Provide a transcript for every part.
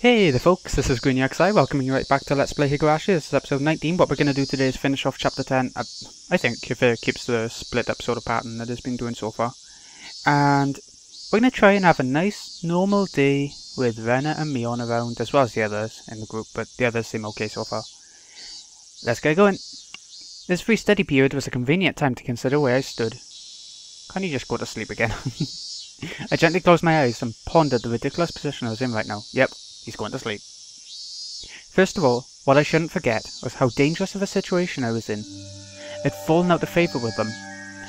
Hey there folks, this is Greenyaxi, welcoming you right back to Let's Play Higurashi. This is episode 19. What we're going to do today is finish off chapter 10, I think, if it keeps the split up sort of pattern that it's been doing so far. And we're going to try and have a nice, normal day with Rena and Mion around, as well as the others in the group, but the others seem okay so far. Let's get going. This free study period was a convenient time to consider where I stood. Can't you just go to sleep again? I gently closed my eyes and pondered the ridiculous position I was in right now. Yep. He's going to sleep. First of all, what I shouldn't forget was how dangerous of a situation I was in. I'd fallen out of favour with them.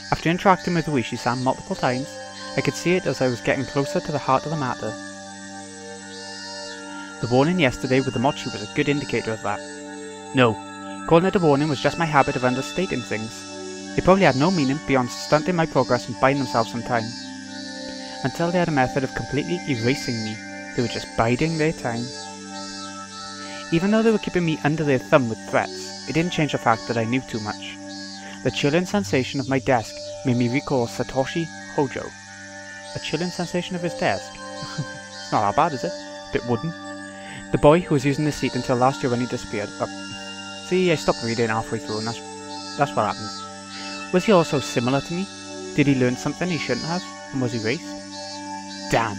After interacting with Keiichi-san multiple times, I could see it as I was getting closer to the heart of the matter. The warning yesterday with the mochi was a good indicator of that. No, calling it a warning was just my habit of understating things. It probably had no meaning beyond stunting my progress and buying themselves some time. Until they had a method of completely erasing me. They were just biding their time. Even though they were keeping me under their thumb with threats, it didn't change the fact that I knew too much. The chilling sensation of my desk made me recall Satoshi Hojo. A chilling sensation of his desk? It's not that bad, is it? A bit wooden. The boy who was using the seat until last year when he disappeared. See, I stopped reading halfway through and that's what happens. Was he also similar to me? Did he learn something he shouldn't have and was erased? Damn.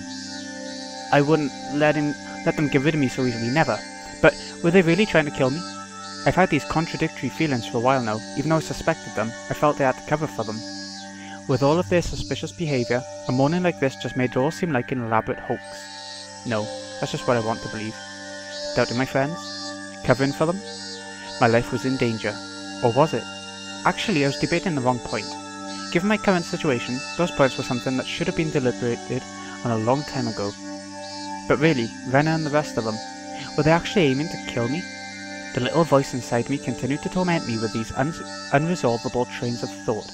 I wouldn't let them get rid of me so easily, never. But were they really trying to kill me? I've had these contradictory feelings for a while now. Even though I suspected them, I felt I had to cover for them. With all of their suspicious behaviour, a morning like this just made it all seem like an elaborate hoax. No, that's just what I want to believe. Doubting my friends? Covering for them? My life was in danger. Or was it? Actually, I was debating the wrong point. Given my current situation, those points were something that should have been deliberated on a long time ago. But really, Rena and the rest of them, were they actually aiming to kill me? The little voice inside me continued to torment me with these unresolvable trains of thought.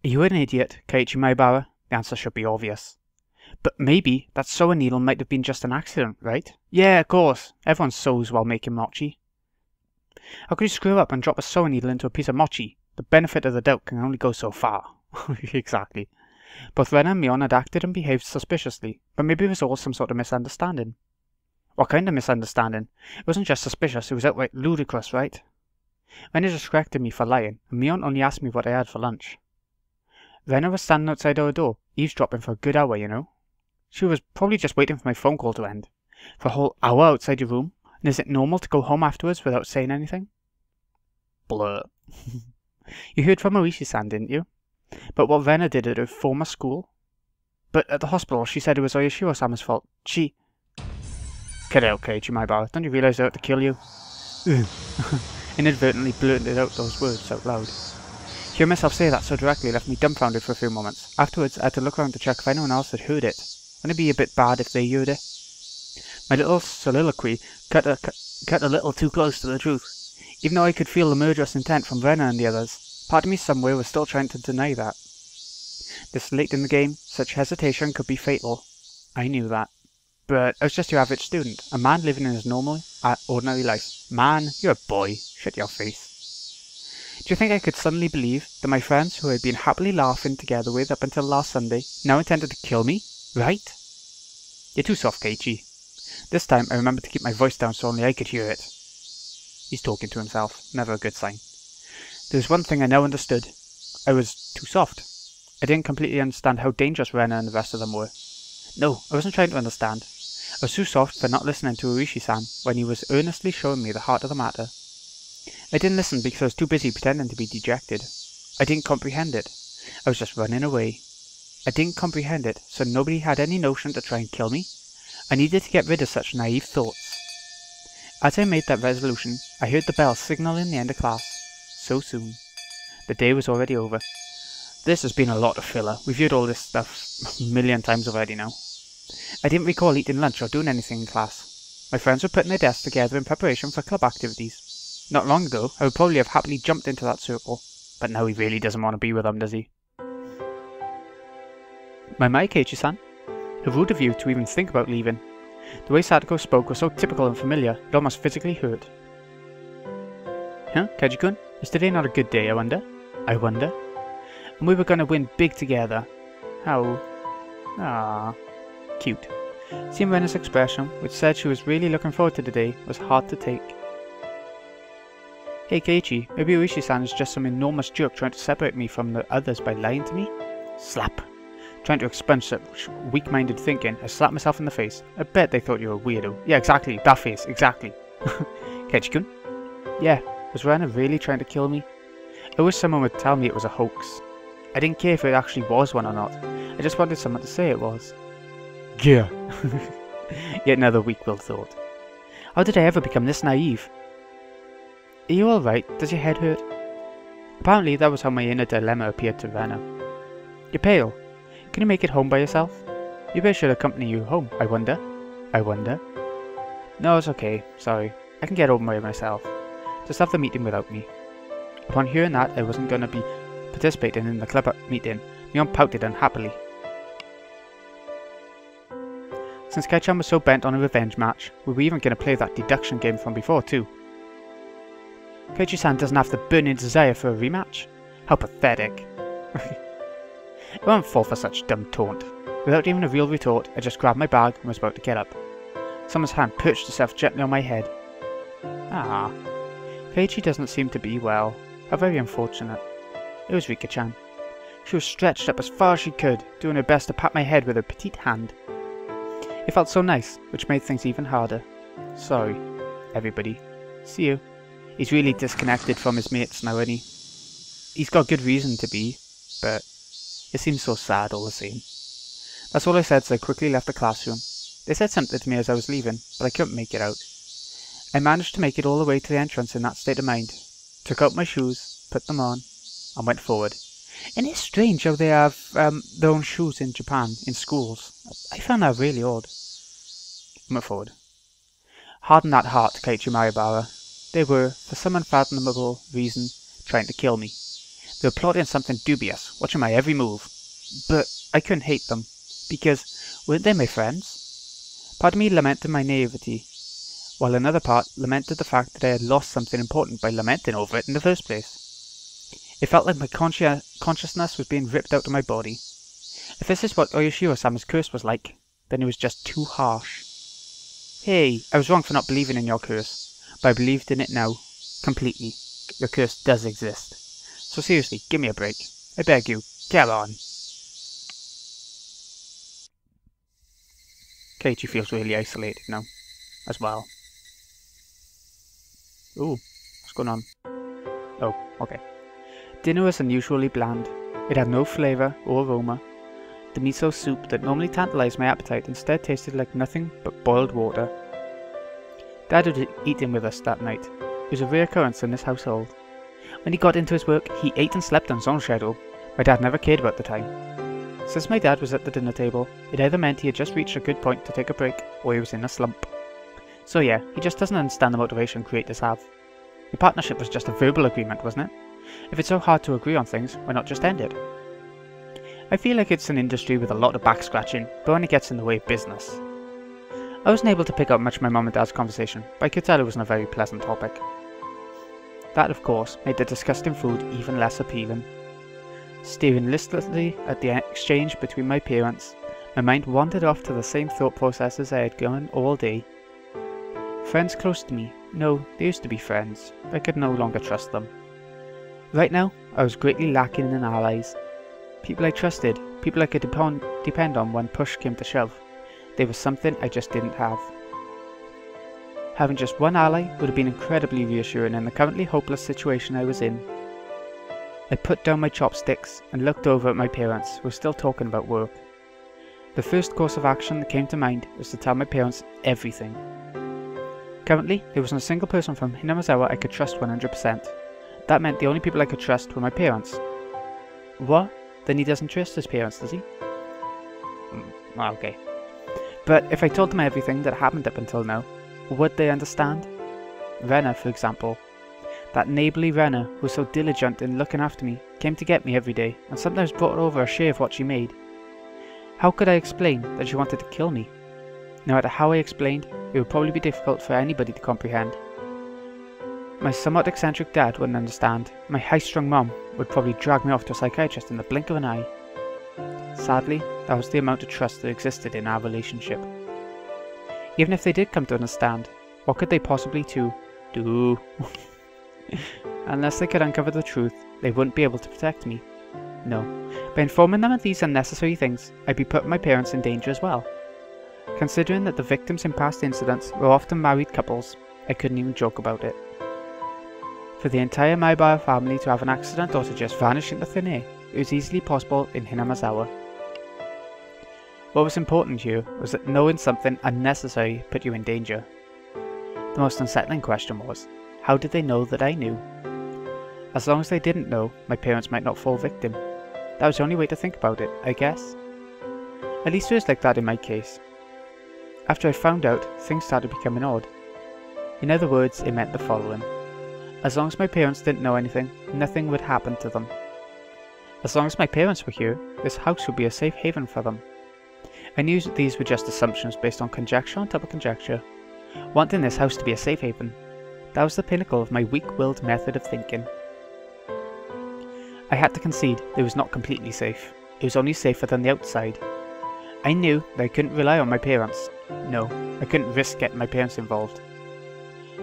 Are you an idiot, Keiichi Maibara? The answer should be obvious. But maybe that sewing needle might have been just an accident, right? Yeah, of course. Everyone sews while making mochi. How could you screw up and drop a sewing needle into a piece of mochi? The benefit of the doubt can only go so far. Exactly. Both Rena and Mion had acted and behaved suspiciously, but maybe it was all some sort of misunderstanding. What kind of misunderstanding? It wasn't just suspicious, it was outright ludicrous, right? Rena just corrected me for lying, and Mion only asked me what I had for lunch. Rena was standing outside our door, eavesdropping for a good hour, you know. She was probably just waiting for my phone call to end. For a whole hour outside your room? And is it normal to go home afterwards without saying anything? Blur. You heard from Keiichi-san, didn't you? But what Rena did at her former school? But at the hospital, she said it was Oyashiro-sama's fault. She... Cut out, Keiichi Maibara. Don't you realise I had to kill you? Inadvertently blurted out those words out loud. Hearing myself say that so directly left me dumbfounded for a few moments. Afterwards, I had to look around to check if anyone else had heard it. Wouldn't it be a bit bad if they heard it? My little soliloquy cut a little too close to the truth. Even though I could feel the murderous intent from Rena and the others, part of me somewhere was still trying to deny that. This late in the game, such hesitation could be fatal. I knew that. But I was just your average student, a man living in his normal, ordinary life. Man, you're a boy. Shut your face. Do you think I could suddenly believe that my friends who I had been happily laughing together with up until last Sunday now intended to kill me? Right? You're too soft, Keiichi. This time I remembered to keep my voice down so only I could hear it. He's talking to himself. Never a good sign. There was one thing I now understood. I was too soft. I didn't completely understand how dangerous Rena and the rest of them were. No, I wasn't trying to understand. I was too soft for not listening to Keiichi-san when he was earnestly showing me the heart of the matter. I didn't listen because I was too busy pretending to be dejected. I didn't comprehend it. I was just running away. I didn't comprehend it, so nobody had any notion to try and kill me. I needed to get rid of such naive thoughts. As I made that resolution, I heard the bell signaling the end of class. So soon. The day was already over. This has been a lot of filler. We've heard all this stuff a million times already now. I didn't recall eating lunch or doing anything in class. My friends were putting their desks together in preparation for club activities. Not long ago, I would probably have happily jumped into that circle. But now he really doesn't want to be with them, does he? My Keiichi-san. How rude of you to even think about leaving. The way Sadako spoke was so typical and familiar, it almost physically hurt. Huh, Keiji-kun? Is today not a good day, I wonder? And we were going to win big together. How? Ah, cute. Seeing Rena's expression, which said she was really looking forward to the day, was hard to take. Hey Keiichi, maybe Higurashi-san is just some enormous jerk trying to separate me from the others by lying to me? Slap. Trying to expunge such weak-minded thinking, I slapped myself in the face. I bet they thought you were a weirdo. Yeah, exactly, that face, exactly. Keiichi-kun? Yeah, was Rena really trying to kill me? I wish someone would tell me it was a hoax. I didn't care if it actually was one or not. I just wanted someone to say it was. Yeah. Yet another weak-willed thought. How did I ever become this naive? Are you alright? Does your head hurt? Apparently that was how my inner dilemma appeared to Rena. You're pale. Can you make it home by yourself? Maybe I should accompany you home, I wonder. I wonder. No, it's okay. Sorry. I can get home by myself. Just have the meeting without me. Upon hearing that I wasn't going to be participating in the club meeting, my aunt pouted unhappily. Since Keiichi was so bent on a revenge match, we were even going to play that deduction game from before too. Keiichi-san doesn't have the burning desire for a rematch? How pathetic. I won't fall for such dumb taunt. Without even a real retort, I just grabbed my bag and was about to get up. Someone's hand perched itself gently on my head. Ah. Keiichi doesn't seem to be well. How very unfortunate. It was Rika-chan. She was stretched up as far as she could, doing her best to pat my head with her petite hand. It felt so nice, which made things even harder. Sorry, everybody. See you. He's really disconnected from his mates now, isn't he? He's got good reason to be, but it seems so sad all the same. That's all I said, so I quickly left the classroom. They said something to me as I was leaving, but I couldn't make it out. I managed to make it all the way to the entrance in that state of mind, took out my shoes, put them on, and went forward. And it's strange how they have their own shoes in Japan, in schools. I found that really odd. I went forward. Harden that heart, Keiichi Maribara. They were, for some unfathomable reason, trying to kill me. They were plotting something dubious, watching my every move. But I couldn't hate them, because weren't they my friends? Part of me lamented my naivety, while another part lamented the fact that I had lost something important by lamenting over it in the first place. It felt like my consciousness was being ripped out of my body. If this is what Oyashiro-sama's curse was like, then it was just too harsh. Hey, I was wrong for not believing in your curse, but I believed in it now, completely. Your curse does exist. So seriously, give me a break. I beg you, get on. Keiichi feels really isolated now, as well. Ooh, what's going on? Oh, okay. Dinner was unusually bland. It had no flavour or aroma. The miso soup that normally tantalised my appetite instead tasted like nothing but boiled water. Dad was eating with us that night. It was a rare occurrence in this household. When he got into his work, he ate and slept on his own schedule. My dad never cared about the time. Since my dad was at the dinner table, it either meant he had just reached a good point to take a break, or he was in a slump. So yeah, he just doesn't understand the motivation creators have. The partnership was just a verbal agreement, wasn't it? If it's so hard to agree on things, why not just end it? I feel like it's an industry with a lot of back scratching, but when it gets in the way of business. I wasn't able to pick up much of my mum and dad's conversation, but I could tell it wasn't a very pleasant topic. That, of course, made the disgusting food even less appealing. Staring listlessly at the exchange between my parents, my mind wandered off to the same thought processes I had gone all day. Friends close to me. No, they used to be friends, but I could no longer trust them. Right now, I was greatly lacking in allies. People I trusted, people I could depend on when push came to shove. They were something I just didn't have. Having just one ally would have been incredibly reassuring in the currently hopeless situation I was in. I put down my chopsticks and looked over at my parents, who were still talking about work. The first course of action that came to mind was to tell my parents everything. Currently, there wasn't a single person from Hinamizawa I could trust 100%. That meant the only people I could trust were my parents. What? Then he doesn't trust his parents, does he? Okay. But if I told them everything that happened up until now, would they understand? Rena, for example. That neighbourly Rena, who was so diligent in looking after me, came to get me every day, and sometimes brought over a share of what she made. How could I explain that she wanted to kill me? No matter how I explained, it would probably be difficult for anybody to comprehend. My somewhat eccentric dad wouldn't understand. My high-strung mum would probably drag me off to a psychiatrist in the blink of an eye. Sadly, that was the amount of trust that existed in our relationship. Even if they did come to understand, what could they possibly do? Unless they could uncover the truth, they wouldn't be able to protect me. No. By informing them of these unnecessary things, I'd be putting my parents in danger as well. Considering that the victims in past incidents were often married couples, I couldn't even joke about it. For the entire Maibara family to have an accident or to just vanish into thin air, it was easily possible in Hinamazawa. What was important here was that knowing something unnecessary put you in danger. The most unsettling question was, how did they know that I knew? As long as they didn't know, my parents might not fall victim. That was the only way to think about it, I guess. At least it was like that in my case. After I found out, things started becoming odd. In other words, it meant the following. As long as my parents didn't know anything, nothing would happen to them. As long as my parents were here, this house would be a safe haven for them. I knew that these were just assumptions based on conjecture on top of conjecture. Wanting this house to be a safe haven, that was the pinnacle of my weak-willed method of thinking. I had to concede it was not completely safe. It was only safer than the outside. I knew that I couldn't rely on my parents. No, I couldn't risk getting my parents involved.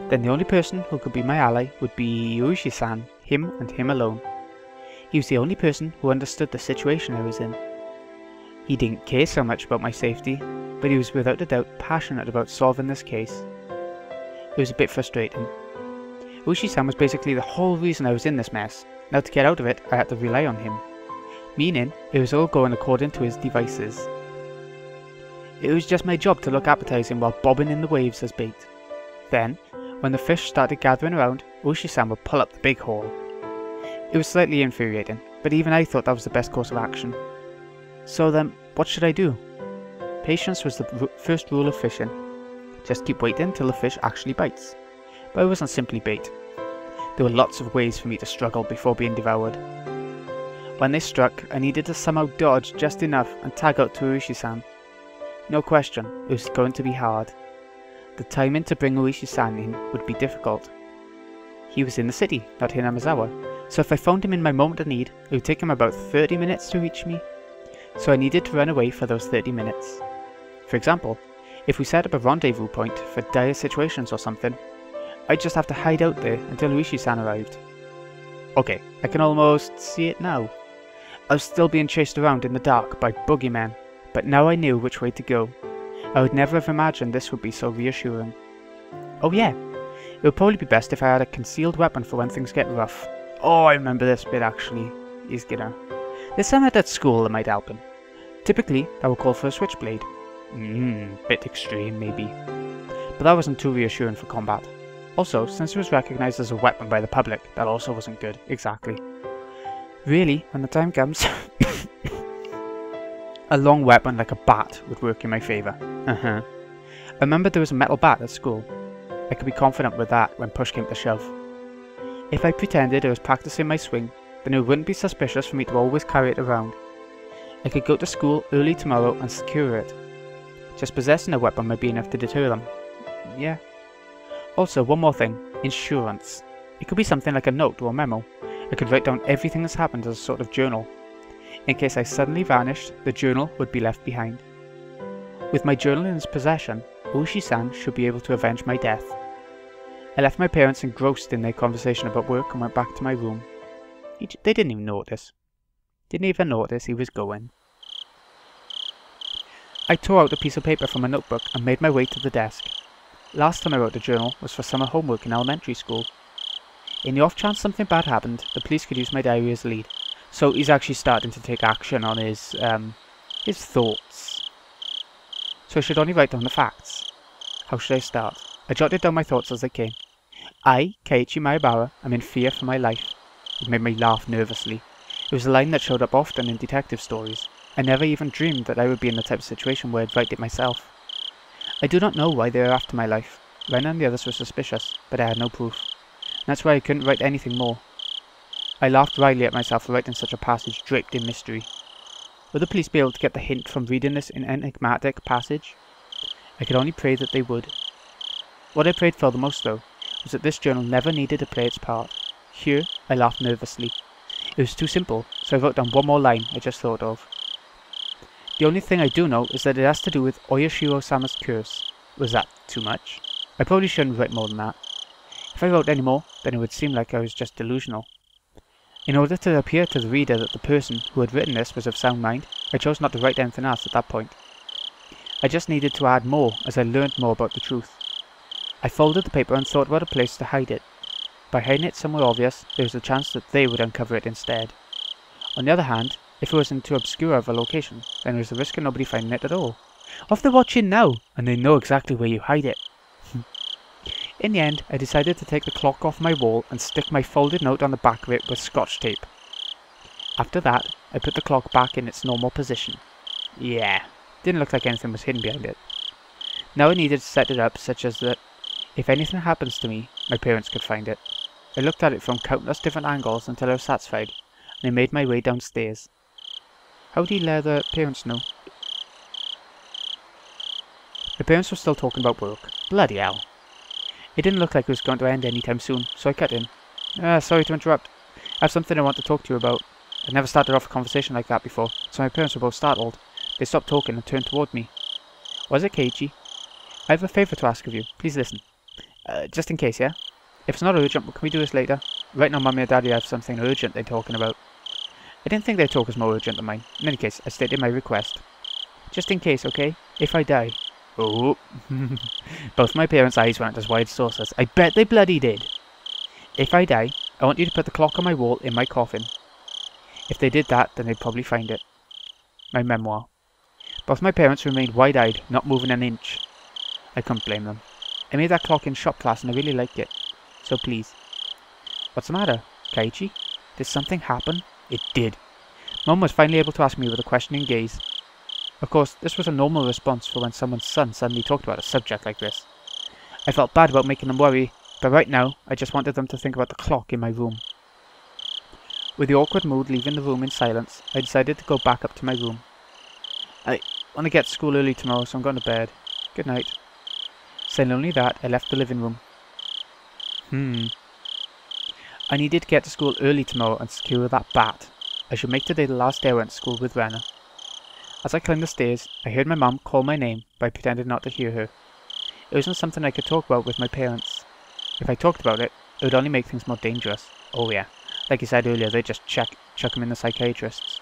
Then the only person who could be my ally would be Uishi-san, him and him alone. He was the only person who understood the situation I was in. He didn't care so much about my safety, but he was without a doubt passionate about solving this case. It was a bit frustrating. Uishi-san was basically the whole reason I was in this mess. Now to get out of it, I had to rely on him. Meaning, it was all going according to his devices. It was just my job to look appetizing while bobbing in the waves as bait. Then, when the fish started gathering around, Uishi-san would pull up the big haul. It was slightly infuriating, but even I thought that was the best course of action. So then, what should I do? Patience was the first rule of fishing. Just keep waiting till the fish actually bites. But I wasn't simply bait. There were lots of ways for me to struggle before being devoured. When they struck, I needed to somehow dodge just enough and tag out to Uishi-san. No question, it was going to be hard. The timing to bring Uishi-san in would be difficult. He was in the city, not Hinamazawa, so if I found him in my moment of need, it would take him about 30 minutes to reach me. So I needed to run away for those 30 minutes. For example, if we set up a rendezvous point for dire situations or something, I'd just have to hide out there until Uishi-san arrived. Okay, I can almost see it now. I was still being chased around in the dark by boogeymen, but now I knew which way to go. I would never have imagined this would be so reassuring. Oh yeah, it would probably be best if I had a concealed weapon for when things get rough. Oh, I remember this bit actually. There's something at school that might help him. Typically, that would call for a switchblade. Bit extreme maybe. But that wasn't too reassuring for combat. Also, since it was recognised as a weapon by the public, that also wasn't good, exactly. Really, when the time comes, a long weapon like a bat would work in my favour. I remembered there was a metal bat at school. I could be confident with that when push came to shove. If I pretended I was practising my swing, then it wouldn't be suspicious for me to always carry it around. I could go to school early tomorrow and secure it. Just possessing a weapon might be enough to deter them. Yeah. Also, one more thing. Insurance. It could be something like a note or a memo. I could write down everything that's happened as a sort of journal. In case I suddenly vanished, the journal would be left behind. With my journal in his possession, Uishi-san should be able to avenge my death. I left my parents engrossed in their conversation about work and went back to my room. They didn't even notice. Didn't even notice he was going. I tore out a piece of paper from a notebook and made my way to the desk. Last time I wrote a journal was for summer homework in elementary school. In the off chance something bad happened, the police could use my diary as a lead. So he's actually starting to take action on his thoughts. So I should only write down the facts. How should I start? I jotted down my thoughts as they came. I, Keiichi Maibara, am in fear for my life. It made me laugh nervously. It was a line that showed up often in detective stories. I never even dreamed that I would be in the type of situation where I'd write it myself. I do not know why they were after my life. Ren and the others were suspicious, but I had no proof. And that's why I couldn't write anything more. I laughed wryly at myself for writing such a passage draped in mystery. Would the police be able to get the hint from reading this enigmatic passage? I could only pray that they would. What I prayed for the most, though, was that this journal never needed to play its part. Here, I laughed nervously. It was too simple, so I wrote down one more line I just thought of. The only thing I do know is that it has to do with Oyashiro-sama's curse. Was that too much? I probably shouldn't write more than that. If I wrote any more, then it would seem like I was just delusional. In order to appear to the reader that the person who had written this was of sound mind, I chose not to write anything else at that point. I just needed to add more as I learned more about the truth. I folded the paper and thought about a place to hide it. By hiding it somewhere obvious, there was a chance that they would uncover it instead. On the other hand, if it was in too obscure of a location, then there was the risk of nobody finding it at all. Or if they're watching now, and they know exactly where you hide it. In the end, I decided to take the clock off my wall and stick my folded note on the back of it with scotch tape. After that, I put the clock back in its normal position. Yeah, didn't look like anything was hidden behind it. Now I needed to set it up such as that if anything happens to me, my parents could find it. I looked at it from countless different angles until I was satisfied, and I made my way downstairs. How did he let the parents know? My parents were still talking about work. Bloody hell. It didn't look like it was going to end anytime soon, so I cut in. Sorry to interrupt. I have something I want to talk to you about. I've never started off a conversation like that before, so my parents were both startled. They stopped talking and turned toward me. Was it Keiichi? I have a favour to ask of you. Please listen. Just in case, yeah? If it's not urgent, can we do this later? Right now, Mummy and Daddy have something urgent they're talking about. I didn't think their talk was more urgent than mine. In any case, I stated my request. Just in case, okay? If I die. Oh. Both my parents' eyes went as wide as saucers. I bet they bloody did. If I die, I want you to put the clock on my wall in my coffin. If they did that, then they'd probably find it. My memoir. Both my parents remained wide-eyed, not moving an inch. I couldn't blame them. I made that clock in shop class and I really liked it. So please. What's the matter, Keiichi? Did something happen? It did. Mum was finally able to ask me with a questioning gaze. Of course, this was a normal response for when someone's son suddenly talked about a subject like this. I felt bad about making them worry, but right now, I just wanted them to think about the clock in my room. With the awkward mood leaving the room in silence, I decided to go back up to my room. I want to get to school early tomorrow, so I'm going to bed. Good night. Saying only that, I left the living room. I needed to get to school early tomorrow and secure that bat. I should make today the last day I went to school with Renna. As I climbed the stairs, I heard my mum call my name, but I pretended not to hear her. It wasn't something I could talk about with my parents. If I talked about it, it would only make things more dangerous. Oh yeah, like you said earlier, they'd just chuck him in the psychiatrists.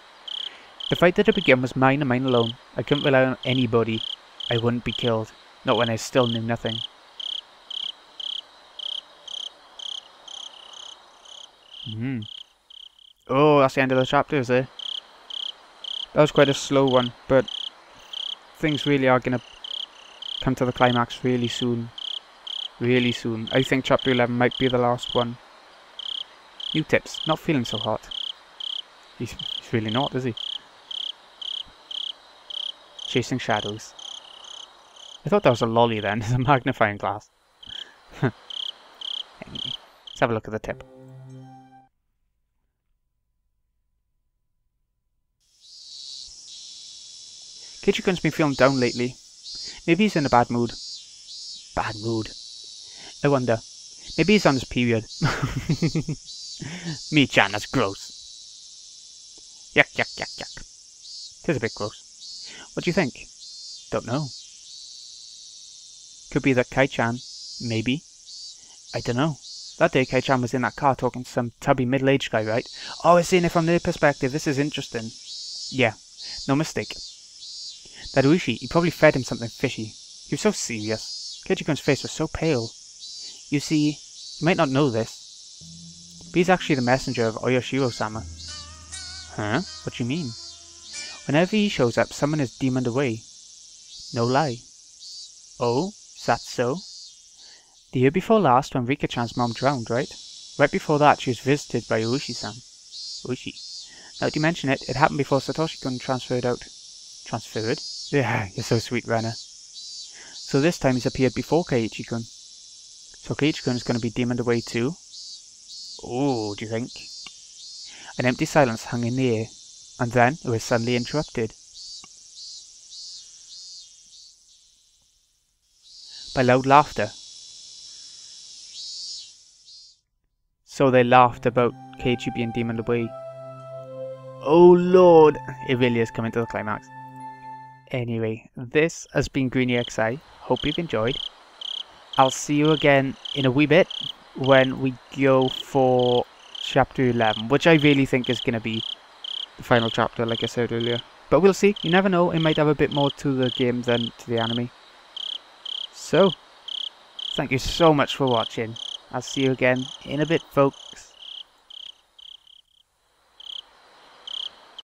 The fight that had begun was mine and mine alone. I couldn't rely on anybody. I wouldn't be killed, not when I still knew nothing. Oh, that's the end of the chapter, is it? That was quite a slow one, but things really are going to come to the climax really soon. Really soon. I think chapter 11 might be the last one. New tips. Not feeling so hot. He's really not, is he? Chasing shadows. I thought that was a lolly then. It's a magnifying glass. Anyway, let's have a look at the tip. Keiichi-kun's been feeling down lately. Maybe he's in a bad mood. Bad mood. I wonder. Maybe he's on his period. Me-chan, that's gross. Yuck, yuck, yuck, yuck. It is a bit gross. What do you think? Don't know. Could be that Kei-chan. Maybe. I don't know. That day Kei-chan was in that car talking to some tubby middle-aged guy, right? Oh, we're seeing it from their perspective. This is interesting. Yeah, no mistake. That Ushi, he probably fed him something fishy. He was so serious. Keiichi-kun's face was so pale. You see, you might not know this, but he's actually the messenger of Oyashiro-sama. Huh? What do you mean? Whenever he shows up, someone is demoned away. No lie. Oh, is that so? The year before last, when Rika-chan's mom drowned, right? Right before that, she was visited by Ushi-san. Ushi. Now that you mention it, it happened before Satoshi-kun transferred out. Transferred? Yeah, you're so sweet, Renna. So this time he's appeared before Keiichi-kun. So Keiichi-kun is going to be demoned away too? Oh, do you think? An empty silence hung in the air, and then it was suddenly interrupted by loud laughter. So they laughed about Keiichi being demoned away. Oh lord! It really is coming to the climax. Anyway, this has been GreenEXI. Hope you've enjoyed. I'll see you again in a wee bit when we go for chapter 11, which I really think is going to be the final chapter, like I said earlier. But we'll see. You never know. It might have a bit more to the game than to the anime. So, thank you so much for watching. I'll see you again in a bit, folks.